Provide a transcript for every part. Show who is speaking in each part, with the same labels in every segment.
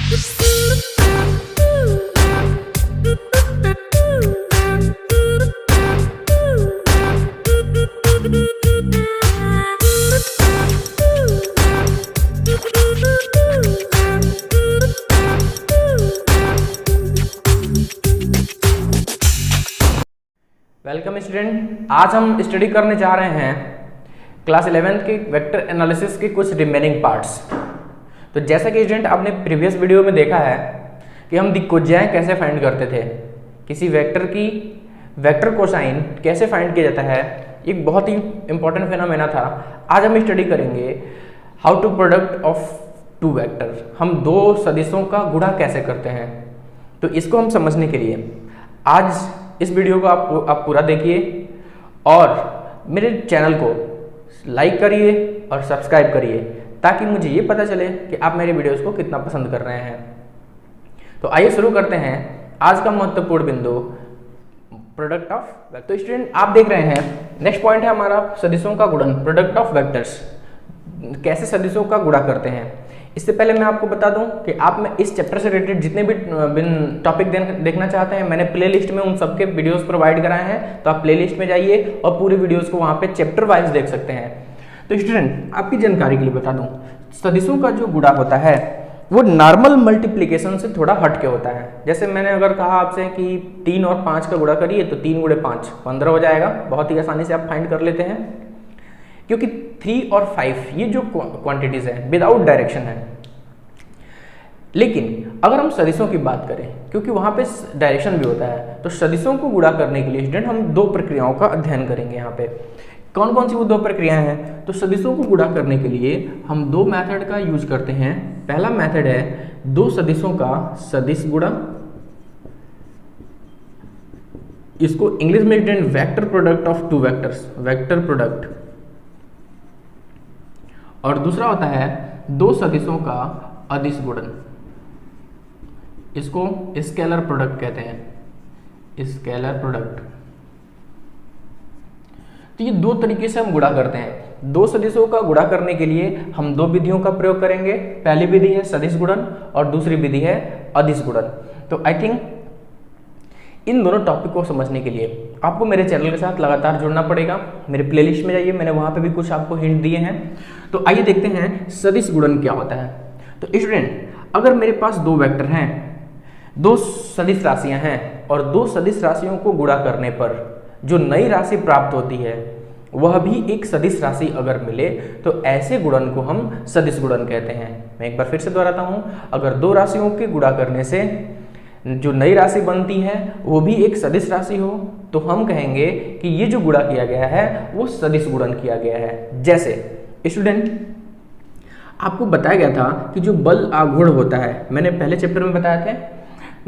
Speaker 1: Welcome student, आज हम study करने जा रहे हैं क्लास 11th के वेक्टर एनालिसिस के कुछ रिमेनिंग पार्ट्स। तो जैसा कि स्टूडेंट आपने प्रीवियस वीडियो में देखा है कि हम दिक्कोज्याएं कैसे फाइंड करते थे, किसी वेक्टर की वेक्टर कोसाइन कैसे फाइंड किया जाता है, एक बहुत ही इंपॉर्टेंट फेनोमेना था। आज हम स्टडी करेंगे how to product of two vector, हम दो सदिशों का गुणा कैसे करते हैं। तो इसको हम समझने के लिए आज इस वीडियो को आप पूरा देखिए और मेरे चैनल को लाइक करिए और सब्सक्राइब करिए ताकि मुझे ये पता चले कि आप मेरे वीडियोस को कितना पसंद कर रहे हैं। तो आइए शुरू करते हैं आज का महत्वपूर्ण बिंदु, प्रोडक्ट ऑफ वेक्टर। तो स्टूडेंट आप देख रहे हैं नेक्स्ट पॉइंट है हमारा सदिशों का गुणन, प्रोडक्ट ऑफ वेक्टर्स, कैसे सदिशों का गुणा करते हैं। इससे पहले मैं आपको बता दूं कि आप में इस चैप्टर से रिलेटेड जितने भी टॉपिक देखना चाहते हैं, मैंने प्लेलिस्ट में उन सबके वीडियोस प्रोवाइड कराए हैं। तो आप प्लेलिस्ट में जाइए और पूरे वीडियोस को वहां पे चैप्टर वाइज देख सकते हैं। तो स्टूडेंट आपकी जानकारी के लिए बता दूं, सदिशों का जो गुणा होता है वो नॉर्मल मल्टीप्लीकेशन से थोड़ा हट के होता है। जैसे मैंने अगर कहा आपसे कि 3 और 5 का गुणा करिए तो 3 गुणे 5 15 हो जाएगा, बहुत ही आसानी से आप फाइंड कर लेते हैं, क्योंकि 3 और 5 ये जो क्वांटिटीज है विदाउट डायरेक्शन है। लेकिन अगर हम सदिशों की बात करें, क्योंकि वहां पे डायरेक्शन भी होता है, तो सदिशों को गुणा करने के लिए स्टूडेंट हम दो प्रक्रियाओं का अध्ययन करेंगे। यहाँ पे कौन कौन सी वो दो प्रक्रियाएं हैं? तो सदिशों को गुणा करने के लिए हम दो मेथड का यूज करते हैं। पहला मेथड है दो सदिशों का सदिश गुणा, इसको इंग्लिश में student vector product of two vectors, vector product. और दूसरा होता है दो सदिशों का अदिश गुणन, इसको स्केलर प्रोडक्ट कहते हैं, स्केलर प्रोडक्ट। तो ये दो तरीके से हम गुणा करते हैं। दो सदिशों का गुणा करने के लिए हम दो विधियों का प्रयोग करेंगे। पहली विधि है सदिश गुणन और दूसरी विधि है अदिश गुणन। तो आई थिंक इन दोनों टॉपिक को समझने के लिए आपको मेरे चैनल के साथ लगातार जुड़ना पड़ेगा। मेरे प्लेलिस्ट में जाइए, मैंने वहां पे भी कुछ आपको हिंट दिए हैं। तो आइए देखते हैं सदिश गुणन क्या होता है। तो स्टूडेंट अगर मेरे पास दो वेक्टर हैं, दो सदिश राशियां हैं और दो सदिश राशियों को गुणा करने पर जो नई राशि प्राप्त होती है वह भी एक सदिश राशि अगर मिले तो ऐसे गुणन को हम सदिश गुणन कहते हैं। मैं एक बार फिर से दोहराता हूं, अगर दो राशियों के गुणा करने से जो नई राशि बनती है वो भी एक सदिश राशि हो तो हम कहेंगे कि ये जो गुणा किया गया है वो सदिश गुणन किया गया है। जैसे स्टूडेंट आपको बताया गया था कि जो बल आघूर्ण होता है, मैंने पहले चैप्टर में बताया था,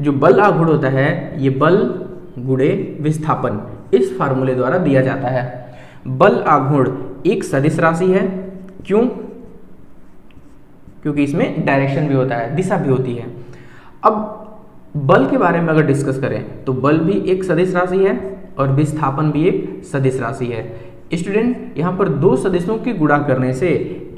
Speaker 1: जो बल आघूर्ण होता है ये बल गुणे विस्थापन इस फार्मूले द्वारा दिया जाता है। बल आघूर्ण एक सदिश राशि है, क्यों? क्योंकि इसमें डायरेक्शन भी होता है, दिशा भी होती है। अब बल के बारे में अगर डिस्कस करें तो बल भी एक सदिश राशि है और विस्थापन भी एक सदिश राशि है। स्टूडेंट यहाँ पर दो सदिशों के गुणा करने से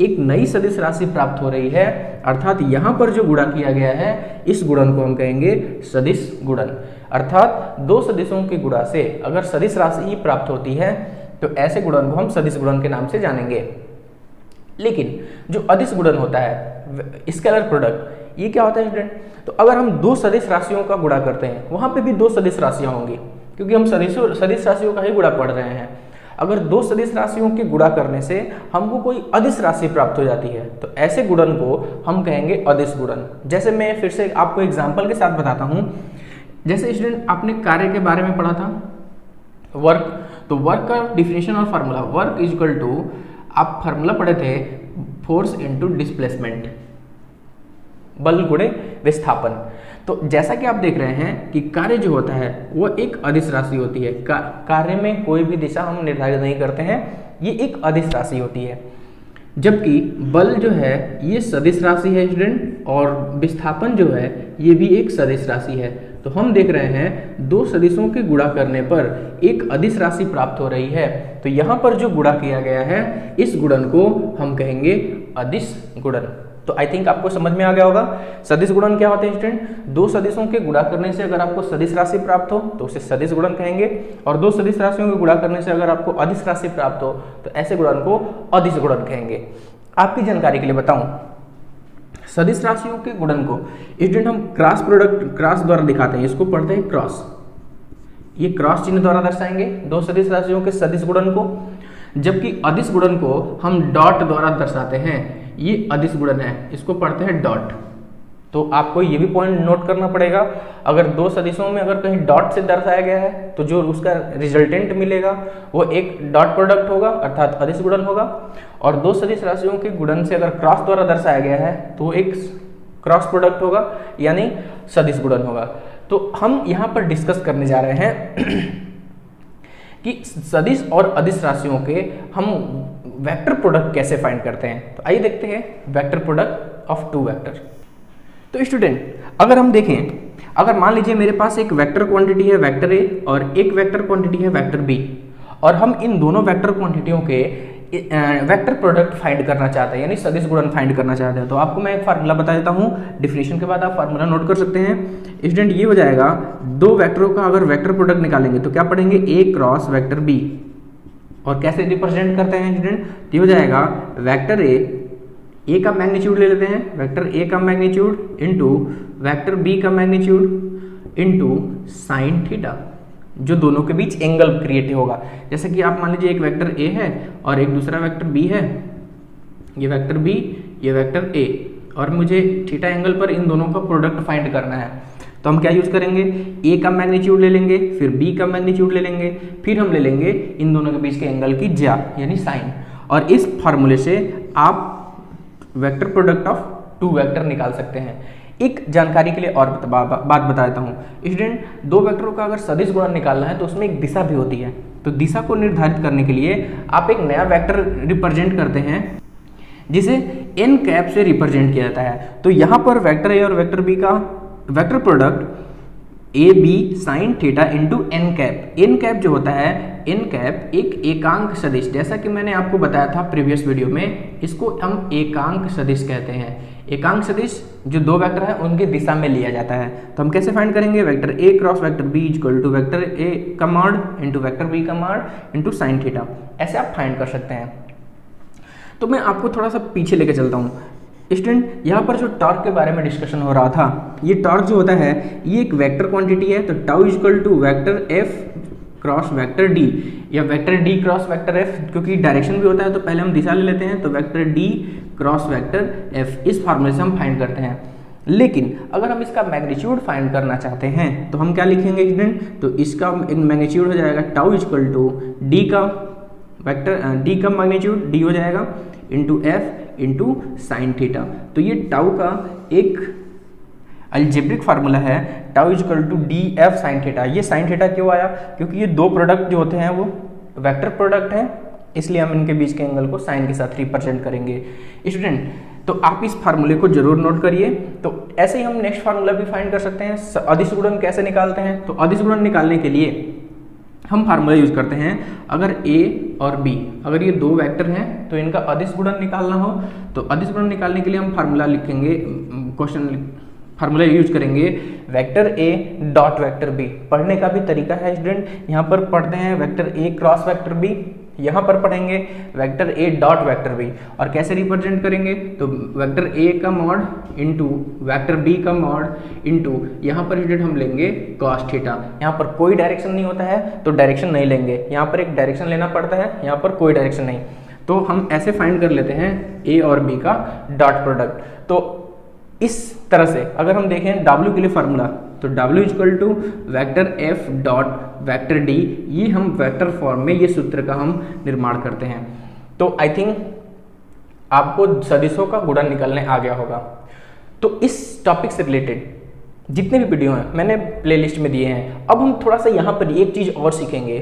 Speaker 1: एक नई सदिश राशि प्राप्त हो रही है, अर्थात यहाँ पर जो गुणा किया गया है इस गुणन को हम कहेंगे सदिश गुणन। अर्थात दो सदिशों के गुणा से अगर सदिश राशि ही प्राप्त होती है तो ऐसे गुणन को हम सदिश गुणन के नाम से जानेंगे। लेकिन जो अदिश गुणन होता है, स्केलर प्रोडक्ट, ये क्या होता है स्टूडेंट? तो अगर हम दो सदिश राशियों का गुणा करते हैं, वहां पे भी दो सदिश राशियां होंगी, क्योंकि हम सदिश राशियों का ही गुणा पढ़ रहे हैं। अगर दो सदिश राशियों के गुणा करने से हमको कोई अदिश राशि प्राप्त हो जाती है तो ऐसे गुणन को हम कहेंगे अदिश गुणन। जैसे मैं फिर से आपको एग्जाम्पल के साथ बताता हूं। जैसे स्टूडेंट आपने कार्य के बारे में पढ़ा था, वर्क। तो वर्क का डिफिनेशन और formula, work is equal to, आप फार्मूला पढ़े थे फोर्स इनटू डिस्प्लेसमेंट, बल गुणे विस्थापन। तो जैसा कि आप देख रहे हैं कि कार्य जो होता है वो एक अदिश राशि होती है। कार्य में कोई भी दिशा हम निर्धारित नहीं करते हैं, ये एक अदिश राशि होती है। जबकि बल जो है ये सदिश राशि है स्टूडेंट, और विस्थापन जो है ये भी एक सदिश राशि है। तो हम देख रहे हैं दो सदिशों के गुणा करने पर एक अदिश राशि प्राप्त हो रही है। तो यहाँ पर जो गुणा किया गया है इस गुणन को हम कहेंगे अदिश गुणन। तो आई थिंक आपको समझ में आ गया होगा सदिश गुणन क्या होते हैं स्टूडेंट। दो सदिशों के गुणा करने से अगर आपको सदिश राशि प्राप्त हो तो उसे सदिश गुणन कहेंगे, और दो सदिश राशियों के गुणा करने से अगर आपको अदिश राशि प्राप्त हो तो ऐसे गुणन को अदिश गुणन कहेंगे। आपकी जानकारी के लिए बताऊं, सदिश राशियों के गुणन को स्टूडेंट हम क्रॉस प्रोडक्ट क्रॉस द्वारा दिखाते हैं, इसको पढ़ते हैं क्रॉस। ये क्रॉस चिन्ह द्वारा दर्शाएंगे दो सदिश राशियों के सदिश गुणन को, जबकि अदिश गुणन को हम डॉट द्वारा दर्शाते हैं। ये अदिश गुणन है, इसको पढ़ते हैं डॉट। तो आपको ये भी पॉइंट नोट करना पड़ेगा, अगर दो सदिशों में अगर कहीं डॉट से दर्शाया गया है तो जो उसका रिजल्टेंट मिलेगा वो एक डॉट प्रोडक्ट होगा अर्थात अदिश गुणन होगा, और दो सदिश राशियों के गुणन से अगर क्रॉस द्वारा दर्शाया गया है तो एक क्रॉस प्रोडक्ट होगा यानी सदिश गुणन होगा। तो हम यहाँ पर डिस्कस करने जा रहे हैं कि सदिश और अदिश राशियों के हम वेक्टर प्रोडक्ट कैसे फाइंड करते हैं। तो आइए देखते हैं vector product of two vector. तो स्टूडेंट अगर हम देखें, अगर मान लीजिए मेरे पास एक वेक्टर क्वांटिटी है वेक्टर ए और एक वेक्टर क्वांटिटी है वेक्टर बी, और हम इन दोनों वेक्टर क्वांटिटियों के वेक्टर प्रोडक्ट फाइंड करना चाहते हैं यानी सदिश गुणन फाइंड करना चाहते हैं, तो आपको मैं एक फार्मूला बता देता हूँ, डिफिनेशन के बाद आप फार्मूला नोट कर सकते हैं। स्टूडेंट ये हो जाएगा, दो वेक्टरों का अगर वेक्टर प्रोडक्ट निकालेंगे तो क्या पढ़ेंगे, ए क्रॉस वेक्टर बी, और कैसे रिप्रेजेंट करते हैं स्टूडेंट, ये हो जाएगा वेक्टर ए का मैग्नीट्यूड ले लेते हैं, वेक्टर ए का मैग्नीट्यूड इंटू वेक्टर बी का मैग्नीट्यूड इंटू साइन थीटा, जो दोनों के बीच एंगल क्रिएट होगा। जैसे कि आप मान लीजिए एक वेक्टर ए है और एक दूसरा वेक्टर बी है, ये वेक्टर बी ये वेक्टर ए, और मुझे थीटा एंगल पर इन दोनों का प्रोडक्ट फाइंड करना है। तो हम क्या यूज करेंगे, ए का मैग्नीट्यूड ले लेंगे, फिर बी का मैग्नीट्यूड ले लेंगे, फिर हम ले लेंगे इन दोनों के बीच के एंगल की ज्या यानी साइन, और इस फार्मूले से आप vector product of two vector निकाल सकते हैं। एक जानकारी के लिए और बात बता देता हूँ स्टूडेंट, दो वेक्टरों का अगर सदिश गुणन निकालना है तो उसमें एक दिशा भी होती है। तो दिशा को निर्धारित करने के लिए आप एक नया वेक्टर रिप्रेजेंट करते हैं जिसे एन कैप से रिप्रेजेंट किया जाता है। तो यहाँ पर वेक्टर ए और वेक्टर बी का vector product A B sine theta into N cap. N cap जो होता है, एन कैप एक एकांक सदिश, जैसा कि मैंने आपको बताया था प्रीवियस वीडियो में, इसको हम एकांक सदिश कहते हैं। एकांक सदिश जो दो वेक्टर है उनकी दिशा में लिया जाता है। तो हम कैसे फाइंड करेंगे, vector A cross vector B equal to vector A का मॉड इंटू वेक्टर बी का मॉड इंटू साइन थीटा, ऐसे आप फाइंड कर सकते हैं। तो मैं आपको थोड़ा सा पीछे लेके चलता हूँ स्टूडेंट, यहाँ पर जो टॉर्क के बारे में डिस्कशन हो रहा था, ये टॉर्क जो होता है ये एक वेक्टर क्वांटिटी है। तो tau equal to vector F cross vector D या vector D cross vector F, क्योंकि डायरेक्शन भी होता है तो पहले हम दिशा ले लेते हैं, तो vector D cross vector F, इस फार्मूले से हम फाइंड करते हैं। लेकिन अगर हम इसका मैग्नीट्यूड फाइंड करना चाहते हैं तो हम क्या लिखेंगे स्टूडेंट, तो इसका मैग्नीट्यूड हो जाएगा टाउ इक्वल टू डी का वेक्टर डी का मैग्नीट्यूड डी हो जाएगा into F into sine theta. तो ये टाउ का एक अलजेब्रिक फार्मूला है, tau equal to D F sine theta. ये साइन थीटा क्यों आया, क्योंकि ये दो प्रोडक्ट जो होते हैं वो वेक्टर प्रोडक्ट हैं, इसलिए हम इनके बीच के एंगल को साइन के साथ रिप्रेजेंट करेंगे स्टूडेंट। तो आप इस फार्मूले को जरूर नोट करिए। तो ऐसे ही हम नेक्स्ट फार्मूला भी फाइंड कर सकते हैं। अदिश गुणन कैसे निकालते हैं, तो अदिश गुणन निकालने के लिए हम फार्मूला यूज करते हैं, अगर a और b अगर ये दो वेक्टर हैं तो इनका अदिश गुणन निकालना हो तो अदिश गुणन निकालने के लिए हम फार्मूला लिखेंगे, क्वेश्चन फार्मूला यूज करेंगे vector a dot vector b। पढ़ने का भी तरीका है स्टूडेंट, यहाँ पर पढ़ते हैं vector a cross vector b, यहाँ पर पढ़ेंगे vector a dot vector b, और कैसे रिप्रेजेंट करेंगे, तो वेक्टर a का मॉड इंटू वेक्टर b का मॉड इंटू यहाँ पर स्टूडेंट हम लेंगे कॉस थीटा। यहाँ पर कोई डायरेक्शन नहीं होता है तो डायरेक्शन नहीं लेंगे, यहाँ पर एक डायरेक्शन लेना पड़ता है, यहाँ पर कोई डायरेक्शन नहीं। तो हम ऐसे फाइंड कर लेते हैं a और b का डॉट प्रोडक्ट। तो इस तरह से अगर हम देखें W के लिए फार्मूला, तो W equal to vector F dot vector D, ये हम वेक्टर फॉर्म में ये सूत्र का हम निर्माण करते हैं। तो आई थिंक आपको सदिशों का गुणन निकालने आ गया होगा। तो इस टॉपिक से रिलेटेड जितने भी वीडियो हैं मैंने प्लेलिस्ट में दिए हैं। अब हम थोड़ा सा यहाँ पर एक चीज़ और सीखेंगे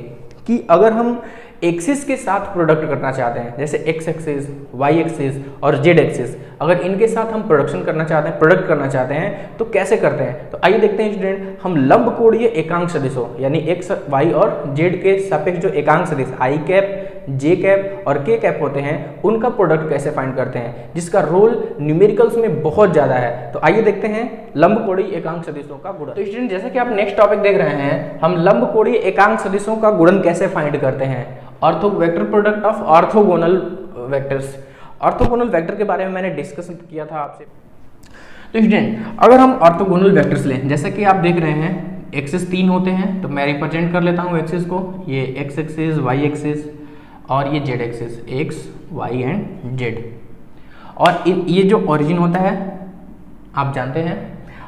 Speaker 1: कि अगर हम एक्सिस के साथ प्रोडक्ट करना चाहते हैं, जैसे एक्स एक्सिस, वाई एक्सिस और जेड एक्सिस, अगर इनके साथ हम प्रोडक्ट करना चाहते हैं तो कैसे करते हैं। तो आइए देखते हैं स्टूडेंट, हम लंब कोणीय एकांक सदिशों यानी एक्स वाई और जेड के सापेक्ष जो एकांक सदिश आई कैप जे कैप और के कैप होते हैं उनका प्रोडक्ट कैसे फाइंड करते हैं, जिसका रोल न्यूमेरिकल्स में बहुत ज़्यादा है। तो आइए देखते हैं लंबकोणीय एकांक सदिशों का गुणन। तो स्टूडेंट जैसे कि आप नेक्स्ट टॉपिक देख रहे हैं, हम लंबकोणीय एकांक सदिशों का गुणन कैसे फाइंड करते हैं। Ortho vector product of orthogonal vectors. Orthogonal vector के बारे में मैंने डिस्कस किया था आपसे। तो स्टूडेंट अगर हम ऑर्थोगोनल वेक्टर्स लें, जैसे कि आप देख रहे हैं एक्सिस 3 होते हैं, तो मैं रिप्रेजेंट कर लेता हूँ एक्सिस को, ये एक्स एक्सिस, वाई एक्सिस और ये Z axis, X Y and Z. और ये जो ओरिजिन होता है आप जानते हैं,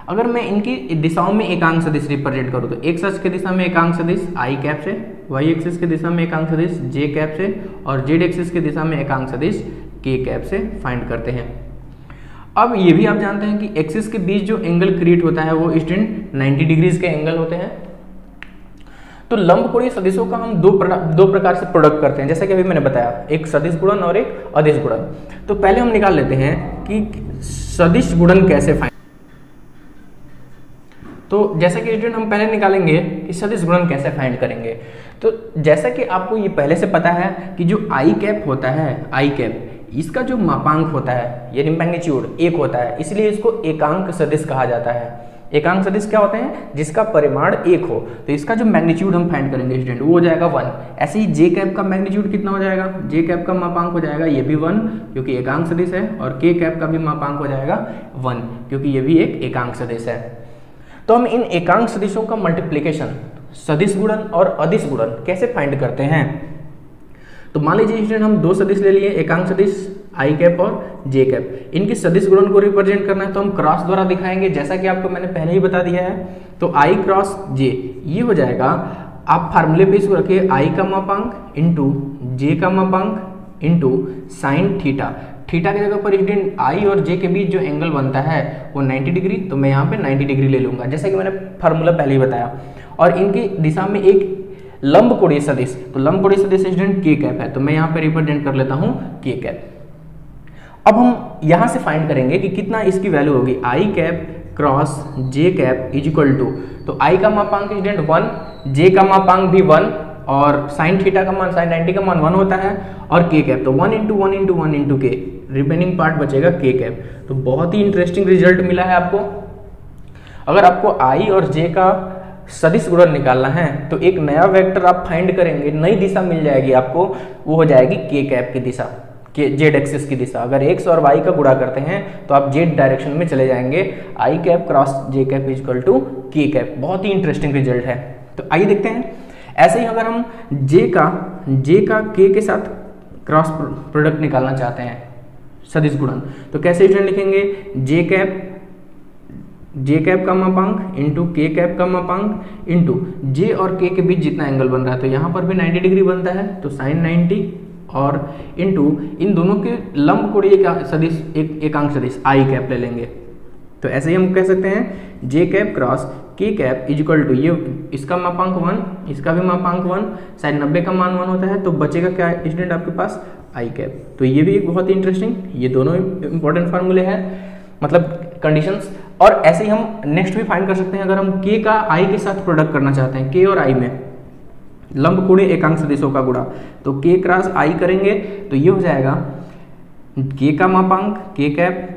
Speaker 1: अगर मैं इनकी दिशाओं में एकांक सदिश रिप्रेजेंट करूँ तो एक्स अक्ष की दिशा में एकांक सदिश आई कैप से, वाई एक्सिस की दिशा में एकांक सदिश जे कैप से और जेड एक्सिस की दिशा में एकांक सदिश के कैप से फाइंड करते हैं। अब ये भी आप जानते हैं कि एक्सिस के बीच जो एंगल क्रिएट होता है वो स्टूडेंट 90 डिग्रीज के एंगल होते हैं। तो लंबकोणीय सदिशों का हम दो प्रकार से प्रोडक्ट करते हैं, जैसे कि अभी मैंने बताया, एक सदिश गुणन और एक अदिश गुणन। तो पहले हम निकाल लेते हैं कि सदिश गुणन कैसे फाइंड। तो जैसे कि स्टूडेंट हम पहले निकालेंगे कि सदिश गुणन कैसे फाइंड करेंगे। तो जैसा कि आपको ये पहले से पता है कि जो आई कैप होता है, आई कैप इसका जो मापांक होता है यानी मैग्नीट्यूड 1 होता है, इसलिए इसको एकांक सदिश कहा जाता है। एकांक सदिश क्या होते हैं, जिसका परिमाण 1 हो। तो इसका जो मैग्नीट्यूड हम फाइंड करेंगे स्टूडेंट वो हो जाएगा 1। ऐसे ही जे कैप का मैग्नीट्यूड कितना हो जाएगा, जे कैप का मापांक हो जाएगा ये भी 1 क्योंकि एकांक सदिश है, और के कैप का भी मापांक हो जाएगा 1 क्योंकि ये भी एक एकांक सदिश है। तो हम इन एकांक सदिशों का मल्टीप्लीकेशन सदिश गुणन और अदिश गुणन कैसे फाइंड करते हैं। तो मान लीजिए स्टूडेंट हम 2 सदिश ले लिए, एकांक सदिश आई कैप और जे कैप। इनकी सदिश गुणन को रिप्रेजेंट करना है तो हम क्रॉस द्वारा दिखाएंगे, जैसा कि आपको मैंने पहले ही बता दिया है। तो आई क्रॉस जे ये हो जाएगा, आप फार्मूले पे इसको रखिए, आई का मापांक इंटू जे का मापांक इंटू साइन थीटा। थीटा की जगह पर स्टूडेंट आई और जे के बीच जो एंगल बनता है वो 90 डिग्री, तो मैं यहाँ पे 90 डिग्री ले लूंगा, जैसा कि मैंने फार्मूला पहले ही बताया। और इनकी दिशा में एक लंबकोणीय सदिश, तो लंबकोणीय सदिश स्टूडेंट के कैप है, तो मैं यहाँ पे रिप्रेजेंट कर लेता हूँ के कैप। अब हम यहाँ से फाइंड करेंगे कि कितना इसकी वैल्यू होगी, I cap cross J cap is equal to, तो आई का मापांक स्टूडेंट 1, जे का मापांक भी 1 और साइन थीटा का मान, साइन 90 का मान 1 होता है, और के कैप तो 1 इंटू 1 इंटू 1 इंटू के, रिमेनिंग पार्ट बचेगा के कैप। तो बहुत ही इंटरेस्टिंग रिजल्ट मिला है आपको। अगर आपको आई और जे का सदिश गुणन निकालना है तो एक नया वेक्टर आप फाइंड करेंगे, नई दिशा मिल जाएगी आपको, वो हो जाएगी के कैप की दिशा, के जेड एक्सिस की दिशा। अगर एक्स और वाई का गुणा करते हैं तो आप जेड डायरेक्शन में चले जाएंगे, I cap cross J cap is equal to K cap. बहुत ही इंटरेस्टिंग रिजल्ट है। तो आइए देखते हैं, ऐसे ही अगर हम जे का के साथ क्रॉस प्रोडक्ट निकालना चाहते हैं सदिश गुणन, तो कैसे स्टूडेंट लिखेंगे, जे कैप का मापांक इंटू के कैप का मापांक इंटू जे और के बीच जितना एंगल बन रहा है, तो यहाँ पर भी 90 डिग्री बनता है, तो साइन 90 और इंटू इन दोनों के लंबकोणीय सदिश एकांक सदिश आई कैप ले लेंगे। तो ऐसे ही हम कह सकते हैं जे कैप क्रॉस के कैप इज इक्वल टू, ये इसका मापांक 1, इसका भी मापांक 1, साइन 90 का मान 1 होता है, तो बचेगा क्या स्टूडेंट आपके पास, आई कैप। तो ये भी एक बहुत ही इंटरेस्टिंग, ये दोनों इंपॉर्टेंट फार्मूले हैं, मतलब कंडीशंस। और ऐसे ही हम नेक्स्ट भी फाइंड कर सकते हैं, अगर हम के का आई के साथ प्रोडक्ट करना चाहते हैं, के और आई में लंबकोणीय एकांक सदिशों का गुणा, तो के क्रॉस आई करेंगे तो ये हो जाएगा के का मापांक के कैप,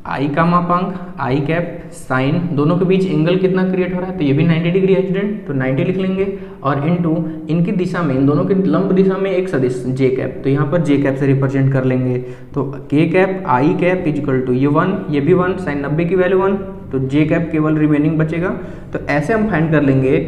Speaker 1: आई का मापांक आई कैप, साइन दोनों के बीच एंगल कितना क्रिएट हो रहा है, तो ये भी 90 डिग्री है स्टूडेंट, तो 90 लिख लेंगे, और इनटू इनकी दिशा में, इन दोनों के लंब दिशा में एक सदिश जे कैप, तो यहाँ पर जे कैप से रिप्रेजेंट कर लेंगे। तो K cap I cap is equal to ये 1, ये भी 1, साइन 90 की वैल्यू 1, तो जे कैप केवल रिमेनिंग बचेगा। तो ऐसे हम फाइंड कर लेंगे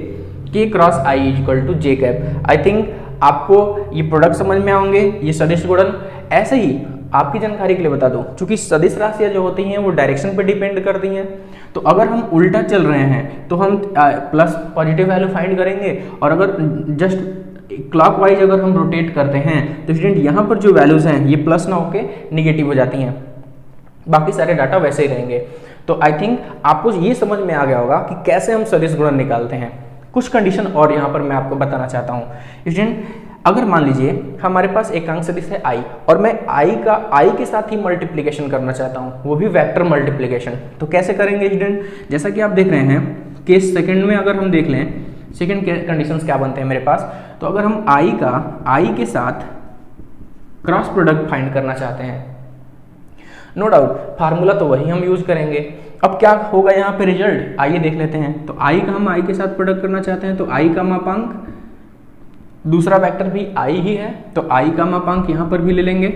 Speaker 1: K cross I is equal to J cap. I think आपको ये प्रोडक्ट समझ में आएंगे, ये सदिश गुणन। ऐसे ही आपकी जानकारी के लिए बता दूं, चूंकि सदिश राशियां जो होती हैं वो डायरेक्शन पे डिपेंड करती हैं, तो अगर हम उल्टा चल रहे हैं तो हम प्लस पॉजिटिव वैल्यू फाइंड करेंगे, और अगर जस्ट क्लॉकवाइज अगर हम रोटेट करते हैं तो स्टूडेंट यहाँ पर जो वैल्यूज हैं ये प्लस ना होके निगेटिव हो जाती हैं, बाकी सारे डाटा वैसे ही रहेंगे। तो आई थिंक आपको ये समझ में आ गया होगा कि कैसे हम सदिश गुणन निकालते हैं। कुछ कंडीशन और यहाँ पर मैं आपको बताना चाहता हूँ स्टूडेंट। अगर मान लीजिए हमारे पास एकांक सदिश है आई, और मैं आई के साथ ही मल्टीप्लिकेशन करना चाहता हूँ, वो भी वेक्टर मल्टीप्लिकेशन, तो कैसे करेंगे स्टूडेंट। जैसा कि आप देख रहे हैं केस सेकंड में अगर हम देख लें सेकेंड कंडीशंस क्या बनते हैं मेरे पास, तो अगर हम आई के साथ क्रॉस प्रोडक्ट फाइंड करना चाहते हैं, नो डाउट फार्मूला तो वही हम यूज करेंगे। अब क्या होगा यहाँ पे रिजल्ट, आइए देख लेते हैं। तो आई का हम आई के साथ प्रोडक्ट करना चाहते हैं, तो आई का मापांक, दूसरा वेक्टर भी आई ही है तो आई का मापांक यहाँ पर भी ले लेंगे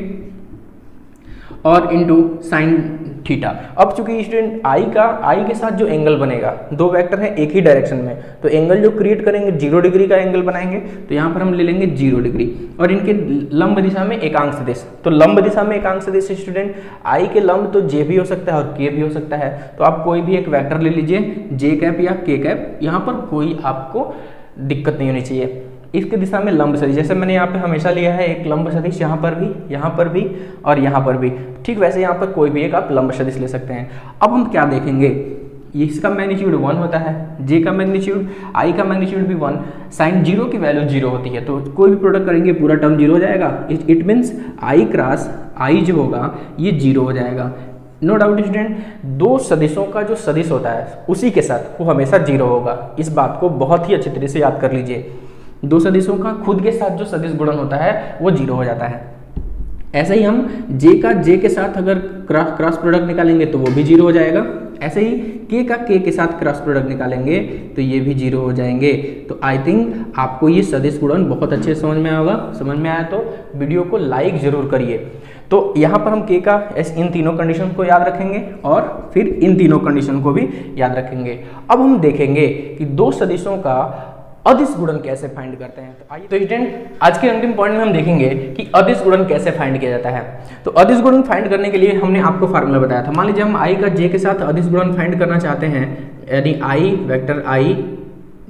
Speaker 1: और इनटू साइन थीटा। अब चूंकि स्टूडेंट आई के साथ जो एंगल बनेगा, दो वेक्टर है एक ही डायरेक्शन में, तो एंगल जो क्रिएट करेंगे 0 डिग्री का एंगल बनाएंगे, तो यहाँ पर हम ले लेंगे 0 डिग्री और इनके लंब दिशा में एकांक सदिश। तो लंब दिशा में एकांक सदिश स्टूडेंट आई के लंब तो जे भी हो सकता है और के भी हो सकता है, तो आप कोई भी एक वेक्टर ले लीजिए, जे कैप या के कैप, यहाँ पर कोई आपको दिक्कत नहीं होनी चाहिए। इसके दिशा में लंब सदिश, जैसे मैंने यहाँ पे हमेशा लिया है एक लंब सदिश, यहाँ पर भी और यहाँ पर भी, ठीक वैसे यहाँ पर कोई भी एक आप लंब सदिश ले सकते हैं। अब हम क्या देखेंगे, इसका मैग्नीट्यूड 1 होता है, जे का मैग्नीट्यूड, आई का मैग्नीट्यूड भी 1, साइन 0 की वैल्यू 0 होती है, तो कोई भी प्रोडक्ट करेंगे पूरा टर्म 0 हो जाएगा। इट मीन्स आई क्रॉस आई जो होगा ये 0 हो जाएगा। नो डाउट स्टूडेंट, दो सदिशों का जो सदिश होता है उसी के साथ वो हमेशा 0 होगा। इस बात को बहुत ही अच्छी तरह से याद कर लीजिए, दो सदिशों का खुद के साथ जो सदिश गुणन होता है वो 0 हो जाता है। ऐसे ही हम जे का जे के साथ अगर क्रॉस प्रोडक्ट निकालेंगे तो वो भी 0 हो जाएगा। ऐसे ही के का के साथ क्रॉस प्रोडक्ट निकालेंगे तो ये भी 0 हो जाएंगे। तो आई थिंक आपको ये सदिश गुणन बहुत अच्छे समझ में आएगा। समझ में आया तो वीडियो को लाइक जरूर करिए। तो यहाँ पर हम के का इन तीनों कंडीशन को याद रखेंगे और फिर इन तीनों कंडीशन को भी याद रखेंगे। अब हम देखेंगे कि दो सदिशों का अदिश गुणन कैसे फाइंड करते हैं। तो आइए, तो स्टूडेंट आज के अंतिम पॉइंट में हम देखेंगे कि अदिश गुणन कैसे फाइंड किया जाता है। तो अदिश गुणन फाइंड करने के लिए हमने आपको फार्मूला बताया था। मान लीजिए हम आई का जे के साथ अदिश गुणन फाइंड करना चाहते हैं, यानी आई वेक्टर आई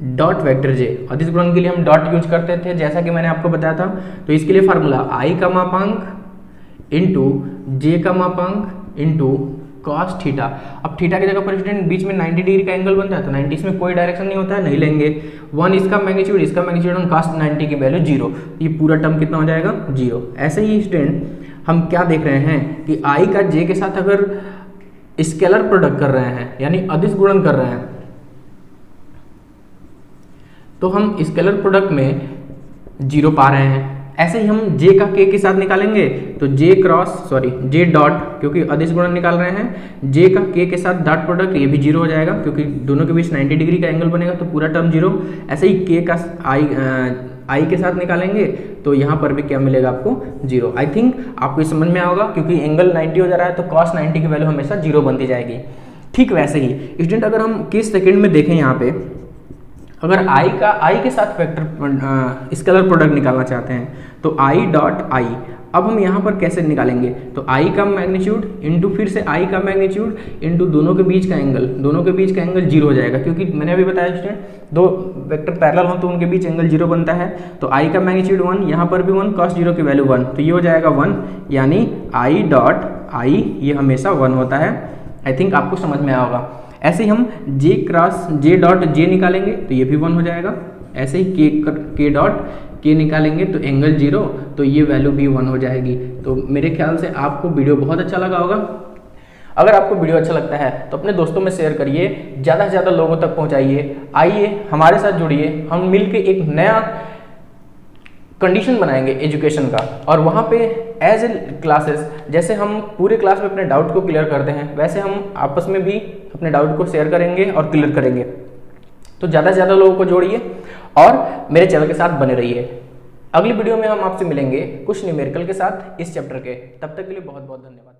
Speaker 1: डॉट वेक्टर जे। अदिश गुणन के लिए हम डॉट यूज करते थे जैसा कि मैंने आपको बताया था। तो इसके लिए फार्मूला आई का मापांक इंटू जे का मापांक इंटू cos थीटा। अब थीटा की जगह पर स्टूडेंट बीच में 90 डिग्री का एंगल बनता है, तो 90 इसमें कोई डायरेक्शन नहीं होता है, नहीं लेंगे। 1 इसका मैग्नीट्यूड और cos 90 की वैल्यू 0, ये पूरा टर्म कितना हो जाएगा 0। ऐसे ही स्टूडेंट हम क्या देख रहे हैं कि आई का जे के साथ अगर स्केलर प्रोडक्ट कर रहे हैं यानी अदिश गुणन कर रहे हैं, तो हम स्केलर प्रोडक्ट में 0 पा रहे हैं। ऐसे ही हम जे का के साथ निकालेंगे तो जे डॉट, क्योंकि अदिश गुणन निकाल रहे हैं, जे का के साथ डॉट प्रोडक्ट ये भी 0 हो जाएगा क्योंकि दोनों के बीच 90 डिग्री का एंगल बनेगा, तो पूरा टर्म 0। ऐसे ही के का आई के साथ निकालेंगे तो यहाँ पर भी क्या मिलेगा आपको 0। आई थिंक आपको समझ में आएगा क्योंकि एंगल 90 हो जा रहा है तो cos 90 की वैल्यू हमेशा 0 बनती जाएगी। ठीक वैसे ही स्टूडेंट अगर हम किस सेकेंड में देखें, यहाँ पे अगर आई के साथ वेक्टर स्केलर प्रोडक्ट निकालना चाहते हैं तो आई डॉट आई, अब हम यहाँ पर कैसे निकालेंगे, तो आई का मैग्नीट्यूड इंटू फिर से आई का मैग्नीट्यूड इंटू दोनों के बीच का एंगल 0 हो जाएगा, क्योंकि मैंने अभी बताया स्टूडेंट दो वेक्टर पैरेलल हो तो उनके बीच एंगल 0 बनता है। तो आई का मैग्नीट्यूड 1, यहाँ पर भी 1, cos 0 की वैल्यू 1, तो ये हो जाएगा 1, यानी आई डॉट आई ये हमेशा 1 होता है। आई थिंक आपको समझ में आया होगा। ऐसे ही हम जे डॉट जे निकालेंगे तो ये भी 1 हो जाएगा। ऐसे ही के डॉट के निकालेंगे तो एंगल 0, तो ये वैल्यू भी 1 हो जाएगी। तो मेरे ख्याल से आपको वीडियो बहुत अच्छा लगा होगा। अगर आपको वीडियो अच्छा लगता है तो अपने दोस्तों में शेयर करिए, ज़्यादा से ज़्यादा लोगों तक पहुंचाइए। आइए हमारे साथ जुड़िए, हम मिलके एक नया कंडीशन बनाएंगे एजुकेशन का, और वहाँ पे एज ए क्लासेस जैसे हम पूरे क्लास में अपने डाउट को क्लियर करते हैं, वैसे हम आपस में भी अपने डाउट को शेयर करेंगे और क्लियर करेंगे। तो ज़्यादा से ज़्यादा लोगों को जोड़िए और मेरे चैनल के साथ बने रहिए। अगली वीडियो में हम आपसे मिलेंगे कुछ न्यूमेरिकल के साथ इस चैप्टर के। तब तक के लिए बहुत बहुत धन्यवाद।